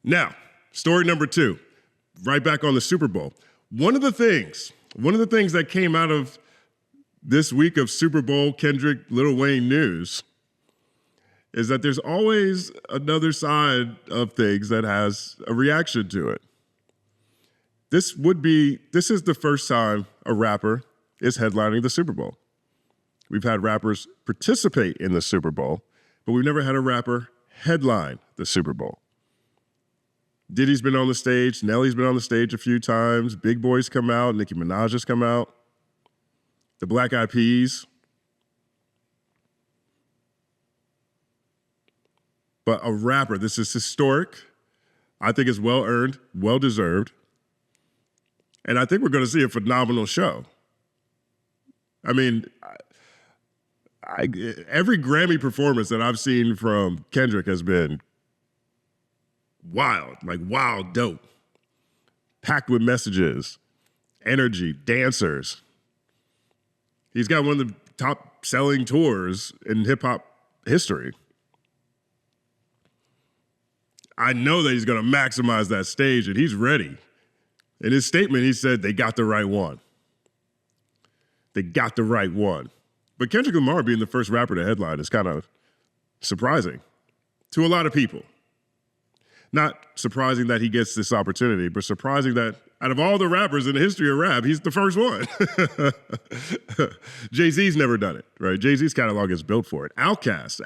Now, story number 2, right back on the Super Bowl. One of the things that came out of this week of Super Bowl Kendrick Lil Wayne news is that there's always another side of things that has a reaction to it. This is the first time a rapper is headlining the Super Bowl. We've had rappers participate in the Super Bowl, but we've never had a rapper headline the Super Bowl. Diddy's been on the stage, Nelly's been on the stage a few times, Big Boy's come out, Nicki Minaj has come out, the Black Eyed Peas. But a rapper, this is historic. I think it's well-earned, well-deserved. And I think we're going to see a phenomenal show. I mean, every Grammy performance that I've seen from Kendrick has been wild, like wild dope. Packed with messages, energy, dancers. He's got one of the top selling tours in hip hop history. I know that he's going to maximize that stage, and he's ready. In his statement, he said they got the right one. They got the right one. But Kendrick Lamar being the first rapper to headline is kind of surprising to a lot of people. Not surprising that he gets this opportunity, but surprising that out of all the rappers in the history of rap, he's the first one. Jay-Z's never done it, right? Jay-Z's catalog is built for it. Outkast,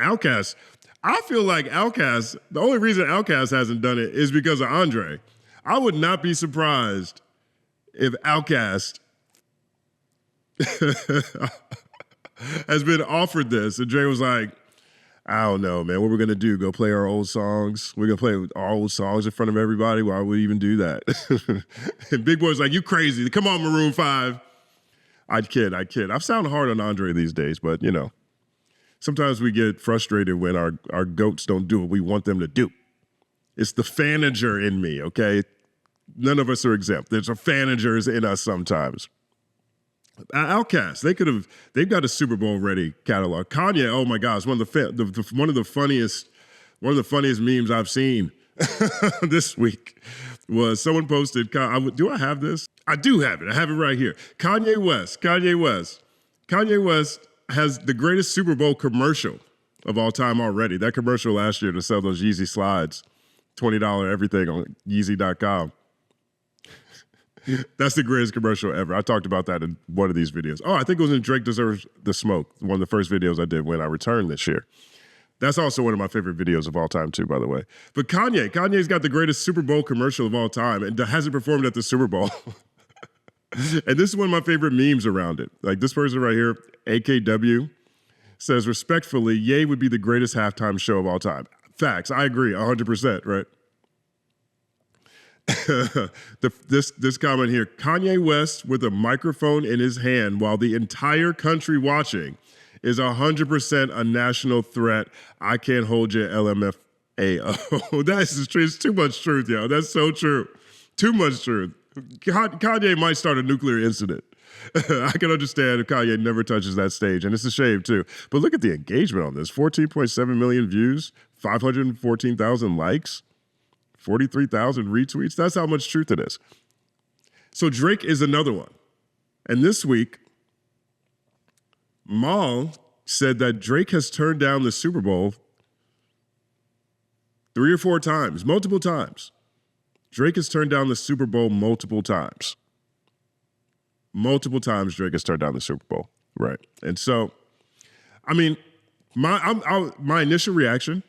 I feel like Outkast, the only reason Outkast hasn't done it is because of Andre. I would not be surprised if Outkast has been offered this, and Dre was like, I don't know, man. What we're going to do, go play our old songs? We're going to play our old songs in front of everybody? Why would we even do that? And Big Boy's like, you crazy. Come on, Maroon 5. I'd kid. I sound hard on Andre these days, but, you know, sometimes we get frustrated when our goats don't do what we want them to do. It's the fanager in me, okay? None of us are exempt. There's a fanagers in us sometimes. Outkast, they've got a Super Bowl ready catalog. Kanye, oh my gosh, one of the funniest memes I've seen this week was someone posted. Do I have this? I do have it. I have it right here. Kanye West has the greatest Super Bowl commercial of all time already. That commercial last year to sell those Yeezy slides, $20 everything on Yeezy.com. That's the greatest commercial ever. I talked about that in one of these videos. Oh, I think it was in Drake Deserves the Smoke, one of the first videos I did when I returned this year. That's also one of my favorite videos of all time too, by the way. But Kanye's got the greatest Super Bowl commercial of all time and hasn't performed at the Super Bowl. And this is one of my favorite memes around it. Like this person right here, AKW, says, respectfully, Ye would be the greatest halftime show of all time. Facts, I agree, 100%, right? This comment here, Kanye West with a microphone in his hand while the entire country watching is 100% a national threat. I can't hold your LMFAO. That's too much truth, yo. That's so true. Too much truth. Kanye might start a nuclear incident. I can understand if Kanye never touches that stage, and it's a shame too. But look at the engagement on this. 14.7 million views, 514,000 likes. 43,000 retweets. That's how much truth it is. So Drake is another one. And this week, Mal said that Drake has turned down the Super Bowl 3 or 4 times, multiple times. Drake has turned down the Super Bowl multiple times. Multiple times Drake has turned down the Super Bowl. Right. And so, I mean, my initial reaction,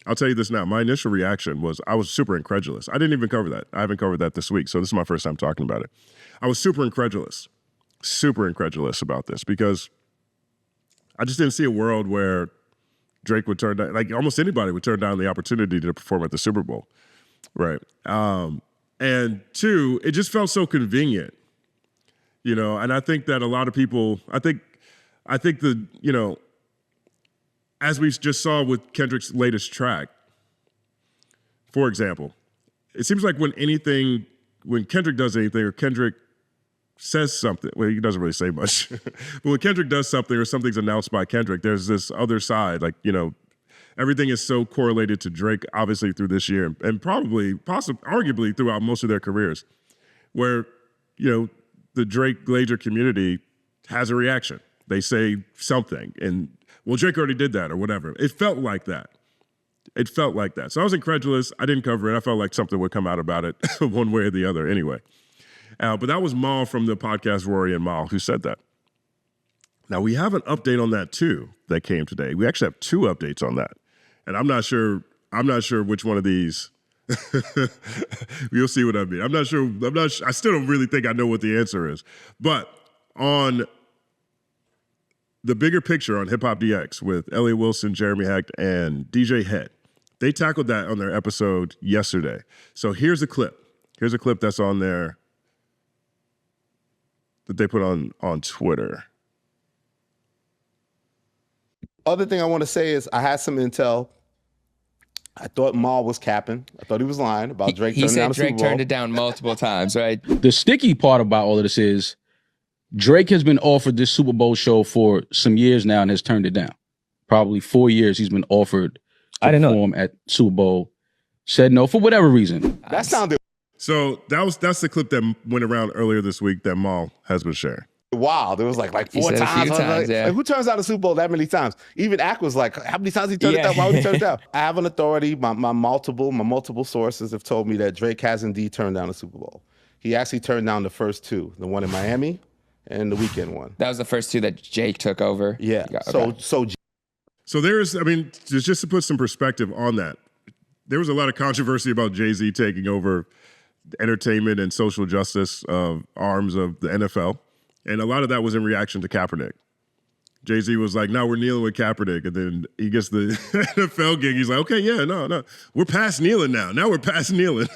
I'll tell you this now. My initial reaction was I was super incredulous. I didn't even cover that. I haven't covered that this week, so this is my first time talking about it. I was super incredulous about this because I just didn't see a world where Drake would turn down, like almost anybody would turn down the opportunity to perform at the Super Bowl, right? And 2, it just felt so convenient, you know, and I think that a lot of people, I think as we just saw with Kendrick's latest track, for example, it seems like when Kendrick does anything or Kendrick says something, well, he doesn't really say much, but when Kendrick does something or something's announced by Kendrick, there's this other side, like, you know, everything is so correlated to Drake, obviously through this year, and arguably throughout most of their careers, where, the Drake Glazer community has a reaction. They say something, and well, Drake already did that or whatever. It felt like that. So I was incredulous. I didn't cover it. I felt like something would come out about it one way or the other anyway. But that was Mal from the podcast Rory and Mal who said that. Now, we have an update on that too that came today. We actually have 2 updates on that. And I'm not sure which one of these. You'll see what I mean. I still don't really think I know what the answer is. But on the bigger picture on Hip Hop DX with Elliot Wilson, Jeremy Hecht, and DJ Head, they tackled that on their episode yesterday. So here's a clip. Here's a clip that's on there that they put on Twitter. Other thing I want to say is I had some intel. I thought Mal was capping. I thought he was lying about Drake turning down the Super Bowl. He said Drake turned it down multiple times, right? The sticky part about all of this is Drake has been offered this Super Bowl show for some years now and has turned it down. Probably 4 years he's been offered to perform at Super Bowl. Said no for whatever reason. That sounded So that's the clip that went around earlier this week that Mal has been sharing. wild. It was like 4 times. Yeah. Like, who turns down the Super Bowl that many times? Even Ack was like, how many times he turned it down? Why would he turn it down? I have an authority. My multiple sources have told me that Drake has indeed turned down the Super Bowl. He actually turned down the first 2, the one in Miami and the weekend one. That was the first 2 that Jake took over. Yeah. Okay. So there's, just to put some perspective on that, there was a lot of controversy about Jay-Z taking over entertainment and social justice arms of the NFL. And a lot of that was in reaction to Kaepernick. Jay-Z was like, no, we're kneeling with Kaepernick. And then he gets the NFL gig. He's like, okay, yeah, no. We're past kneeling now. Now we're past kneeling.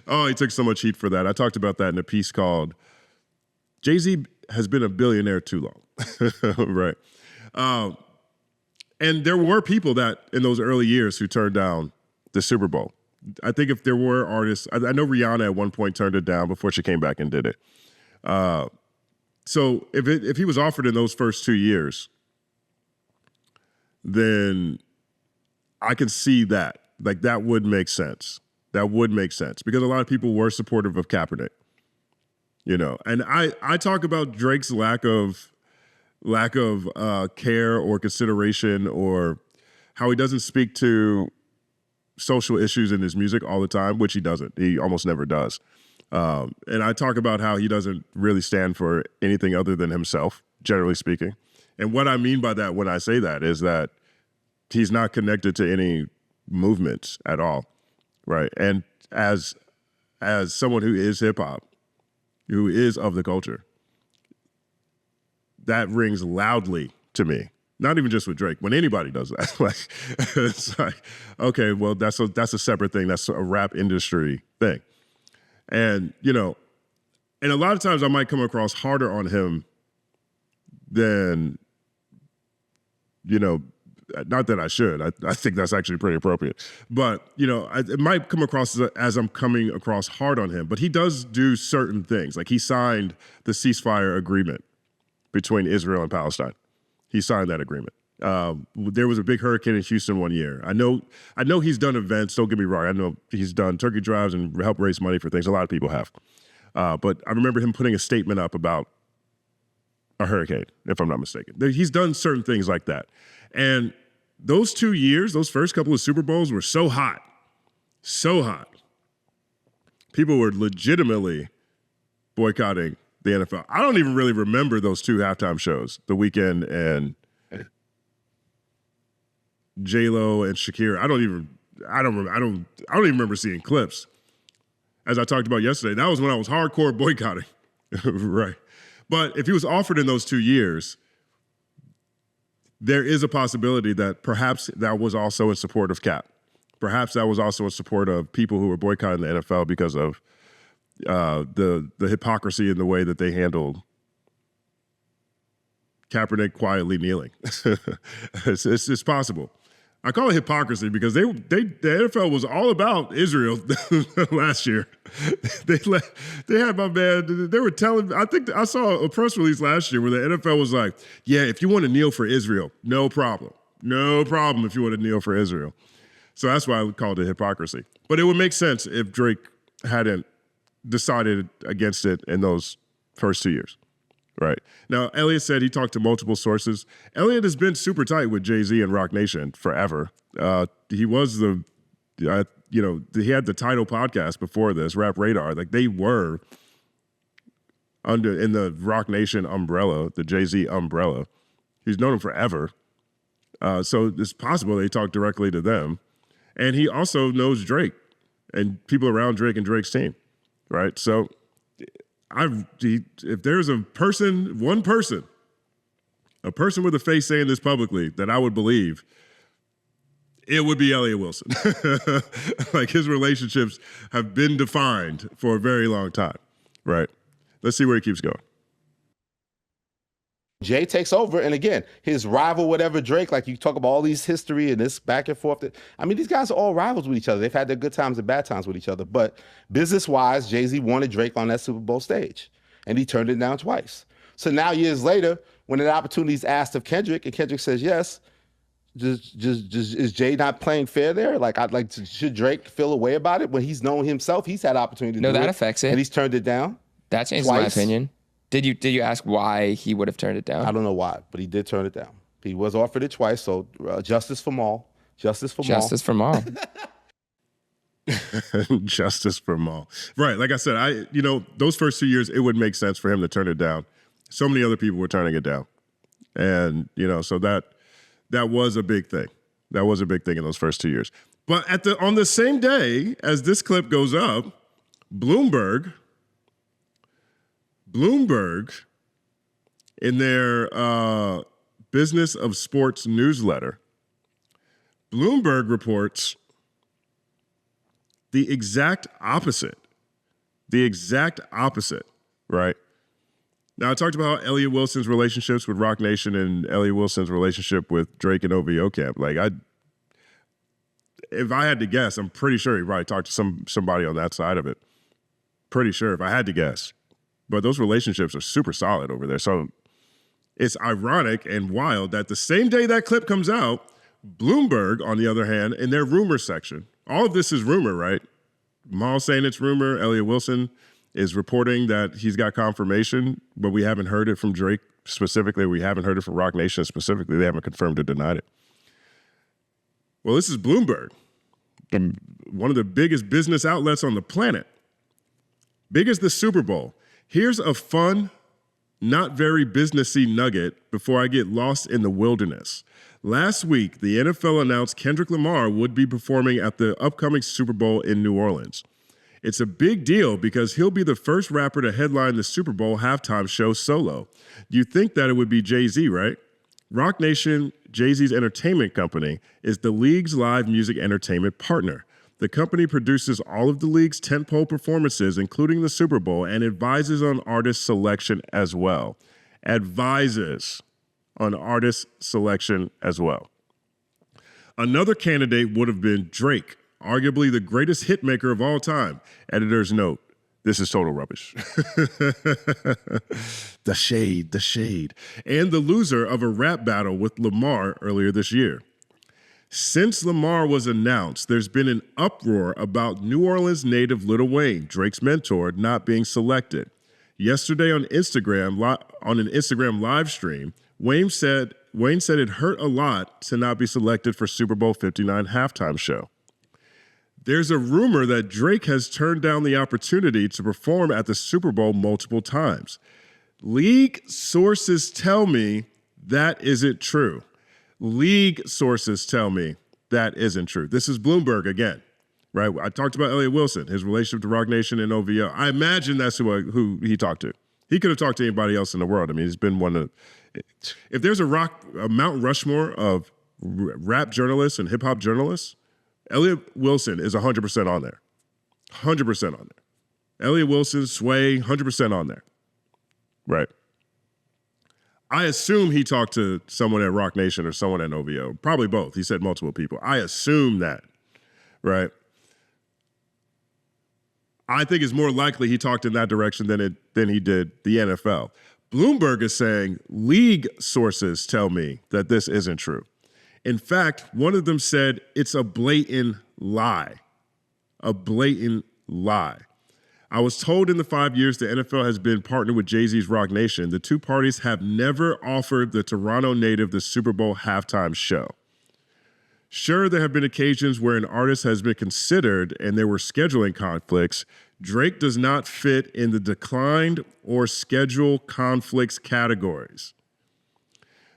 Oh, he took so much heat for that. I talked about that in a piece called Jay-Z has been a billionaire too long. Right. And there were people that in those early years who turned down the Super Bowl. I think if there were artists, I know Rihanna at one point turned it down before she came back and did it. So if he was offered in those first 2 years, then I can see that. Like, that would make sense. That would make sense because a lot of people were supportive of Kaepernick. And I talk about Drake's lack of care or consideration or how he doesn't speak to social issues in his music all the time, which he doesn't. He almost never does. And I talk about how he doesn't really stand for anything other than himself, generally speaking. And what I mean by that when I say that is that he's not connected to any movements at all, right? And as someone who is hip-hop, who is of the culture, that rings loudly to me. Not even just with Drake. When anybody does that, it's like, okay, well, that's a separate thing. That's a rap industry thing. And, and a lot of times I might come across harder on him than, not that I should. I think that's actually pretty appropriate. But, it might come across as I'm coming across hard on him. But he does do certain things. Like, he signed the ceasefire agreement between Israel and Palestine. He signed that agreement. There was a big hurricane in Houston one year. I know he's done events. Don't get me wrong. I know he's done turkey drives and helped raise money for things. A lot of people have. But I remember him putting a statement up about a hurricane, if I'm not mistaken. He's done certain things like that. And those 2 years, those first couple of Super Bowls were so hot. So hot. People were legitimately boycotting the NFL. I don't even really remember those 2 halftime shows, The Weeknd and J-Lo and Shakira. I don't even remember seeing clips. As I talked about yesterday, that was when I was hardcore boycotting. Right. But if he was offered in those 2 years, there is a possibility that perhaps that was also in support of Cap. Perhaps that was also in support of people who were boycotting the NFL because of the hypocrisy in the way that they handled Kaepernick quietly kneeling. It's possible. I call it hypocrisy because the NFL was all about Israel last year. They had my man. They were telling. I think I saw a press release last year where the NFL was like, "Yeah, if you want to kneel for Israel, no problem. No problem if you want to kneel for Israel. So that's why I would call it hypocrisy. But it would make sense if Drake hadn't decided against it in those first 2 years. Right. Now, Elliot said he talked to multiple sources. Elliot has been super tight with Jay-Z and Roc Nation forever. He was he had the title podcast before this, Rap Radar. Like they were in the Roc Nation umbrella, the Jay-Z umbrella. He's known him forever. So it's possible they talk directly to them. And he also knows Drake and people around Drake and Drake's team. Right. So if there's a person with a face saying this publicly that I would believe, it would be Elliott Wilson. Like his relationships have been defined for a very long time, right? Let's see where he keeps going. Jay takes over, and again, his rival, whatever, Drake, like you talk about all these history and this back and forth. I mean, these guys are all rivals with each other. They've had their good times and bad times with each other. But business-wise, Jay-Z wanted Drake on that Super Bowl stage, and he turned it down twice. So now, years later, when an opportunity is asked of Kendrick, and Kendrick says yes, is Jay not playing fair there? Should Drake feel a way about it when he's known himself? He's had opportunity to do it. No, that affects it. And he's turned it down. That changes twice. my opinion. Did you ask why he would have turned it down? I don't know why, but he did turn it down. He was offered it twice, so justice for Maul. Justice for Maul. Justice for Maul. Justice for Maul. Right. Like I said, those first 2 years, it would make sense for him to turn it down. So many other people were turning it down. And, so that was a big thing. That was a big thing in those first 2 years. But on the same day as this clip goes up, Bloomberg, in their Business of Sports newsletter, Bloomberg reports the exact opposite. Right? Now, I talked about how Elliott Wilson's relationships with Roc Nation and Elliott Wilson's relationship with Drake and OVO camp. If I had to guess, I'm pretty sure he probably talked to somebody on that side of it. Pretty sure, if I had to guess. But those relationships are super solid over there. So it's ironic and wild that the same day that clip comes out, Bloomberg, on the other hand, in their rumor section, all of this is rumor, right? Maul saying it's rumor. Elliott Wilson is reporting that he's got confirmation, but we haven't heard it from Drake specifically. We haven't heard it from Roc Nation specifically. They haven't confirmed or denied it. Well, this is Bloomberg, one of the biggest business outlets on the planet. Big as the Super Bowl. Here's a fun, not very businessy nugget before I get lost in the wilderness. Last week, the NFL announced Kendrick Lamar would be performing at the upcoming Super Bowl in New Orleans. It's a big deal because he'll be the first rapper to headline the Super Bowl halftime show solo. You think that it would be Jay-Z, right? Roc Nation, Jay-Z's entertainment company, is the league's live music entertainment partner. The company produces all of the league's tentpole performances, including the Super Bowl, and advises on artist selection as well. Advises on artist selection as well. Another candidate would have been Drake, arguably the greatest hitmaker of all time. Editor's note, this is total rubbish. The shade. And the loser of a rap battle with Lamar earlier this year. Since Lamar was announced, there's been an uproar about New Orleans native Lil Wayne, Drake's mentor, not being selected. Yesterday on Instagram, on an Instagram live stream, Wayne said it hurt a lot to not be selected for Super Bowl 59 halftime show. There's a rumor that Drake has turned down the opportunity to perform at the Super Bowl multiple times. League sources tell me that isn't true. League sources tell me that isn't true. This is Bloomberg again, right? I talked about Elliott Wilson, his relationship to Roc Nation and OVO. I imagine that's who he talked to. He could have talked to anybody else in the world. I mean, he's been one of, if there's a Mount Rushmore of rap journalists and hip hop journalists, Elliott Wilson is 100% on there. 100% on there. Elliott Wilson, Sway, 100% on there. Right. I assume he talked to someone at Roc Nation or someone at OVO. Probably both. He said multiple people. I assume that, right? I think it's more likely he talked in that direction than he did the NFL. Bloomberg is saying league sources tell me that this isn't true. In fact, one of them said it's a blatant lie. A blatant lie. I was told in the 5 years the NFL has been partnered with Jay-Z's Rock Nation, the two parties have never offered the Toronto native the Super Bowl halftime show. Sure, there have been occasions where an artist has been considered and there were scheduling conflicts. Drake does not fit in the declined or schedule conflicts categories.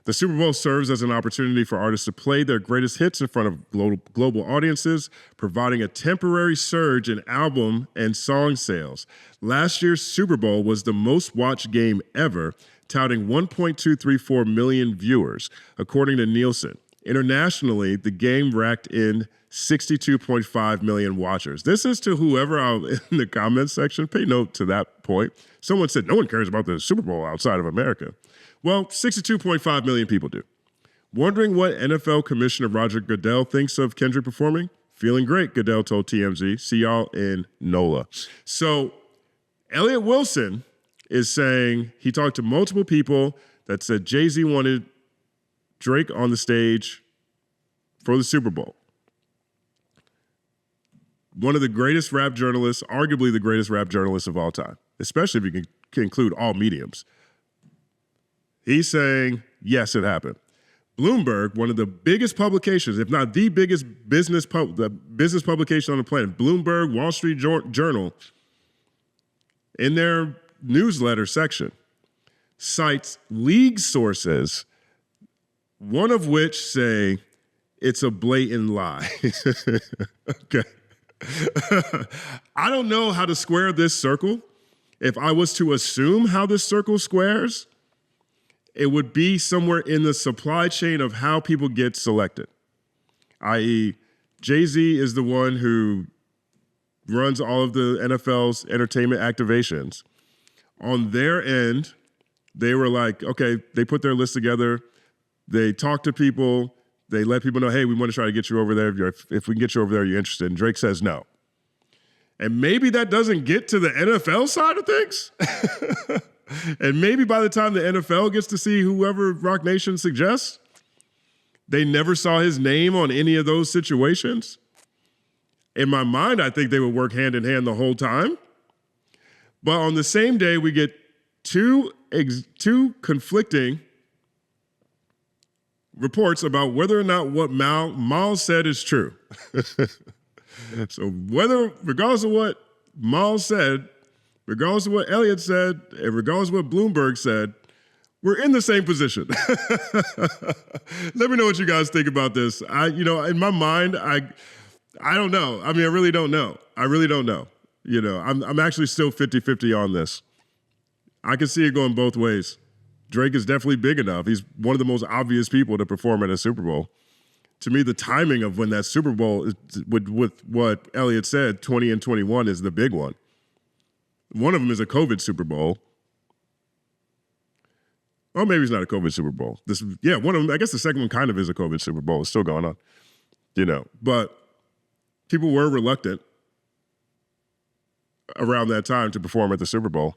The Super Bowl serves as an opportunity for artists to play their greatest hits in front of global audiences, providing a temporary surge in album and song sales. Last year's Super Bowl was the most watched game ever, touting 1.234 million viewers, according to Nielsen. Internationally, the game racked in 62.5 million watchers. This is to whoever out in the comments section. Pay note to that point. Someone said no one cares about the Super Bowl outside of America. Well, 62.5 million people do. Wondering what NFL Commissioner Roger Goodell thinks of Kendrick performing? Feeling great, Goodell told TMZ. See y'all in NOLA. So Elliott Wilson is saying he talked to multiple people that said Jay-Z wanted Drake on the stage for the Super Bowl. One of the greatest rap journalists, arguably the greatest rap journalist of all time, especially if you can include all mediums. He's saying, yes, it happened. Bloomberg, one of the biggest publications, if not the biggest business publication on the planet, Bloomberg, Wall Street Journal, in their newsletter section, cites league sources, one of which say it's a blatant lie. Okay. I don't know how to square this circle. If I was to assume how this circle squares, it would be somewhere in the supply chain of how people get selected, i.e., Jay-Z is the one who runs all of the NFL's entertainment activations. On their end, they were like, okay, they put their list together, they talk to people, they let people know, hey, we want to try to get you over there. If we can get you over there, you're interested. And Drake says no. And maybe that doesn't get to the NFL side of things. And maybe by the time the NFL gets to see whoever Rock Nation suggests, they never saw his name on any of those situations. In my mind, I think they would work hand in hand the whole time. But on the same day, we get two conflicting reports about whether or not what Mal said is true. So regardless of what Mal said, regardless of what Elliott said, and regardless of what Bloomberg said, we're in the same position. Let me know what you guys think about this. In my mind, I don't know. I mean, I really don't know. I'm actually still 50-50 on this. I can see it going both ways. Drake is definitely big enough. He's one of the most obvious people to perform at a Super Bowl. To me, the timing of when that Super Bowl is, with what Elliott said, 20 and 21 is the big one. One of them is a COVID Super Bowl. Or maybe it's not a COVID Super Bowl. One of them, I guess the second one kind of is a COVID Super Bowl. It's still going on. But people were reluctant around that time to perform at the Super Bowl.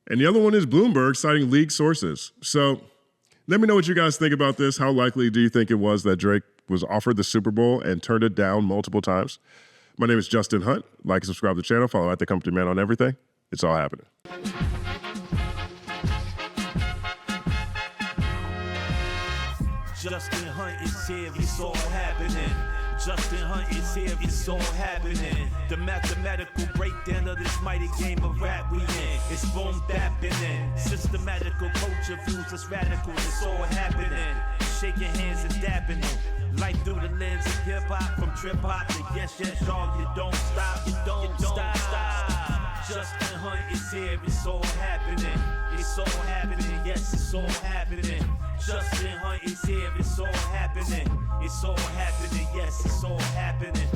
And the other one is Bloomberg citing league sources. So let me know what you guys think about this. How likely do you think it was that Drake was offered the Super Bowl and turned it down multiple times? My name is Justin Hunt. Like and subscribe to the channel. Follow @TheCompanyMan on everything. It's all happening. Justin Hunt is here, it's all happening. Justin Hunt is here, it's all happening. The mathematical breakdown of this mighty game of rap we in. It's boom bapping. Systematical culture views us radical, it's all happening. Shaking hands and dapping it. Life through the lens of hip hop, from trip hop to yes, dog, you don't stop, you don't stop. Justin Hunt is here, it's all happening. It's all happening, yes, it's all happening. Justin Hunt is here, it's all happening. It's all happening, yes, it's all happening.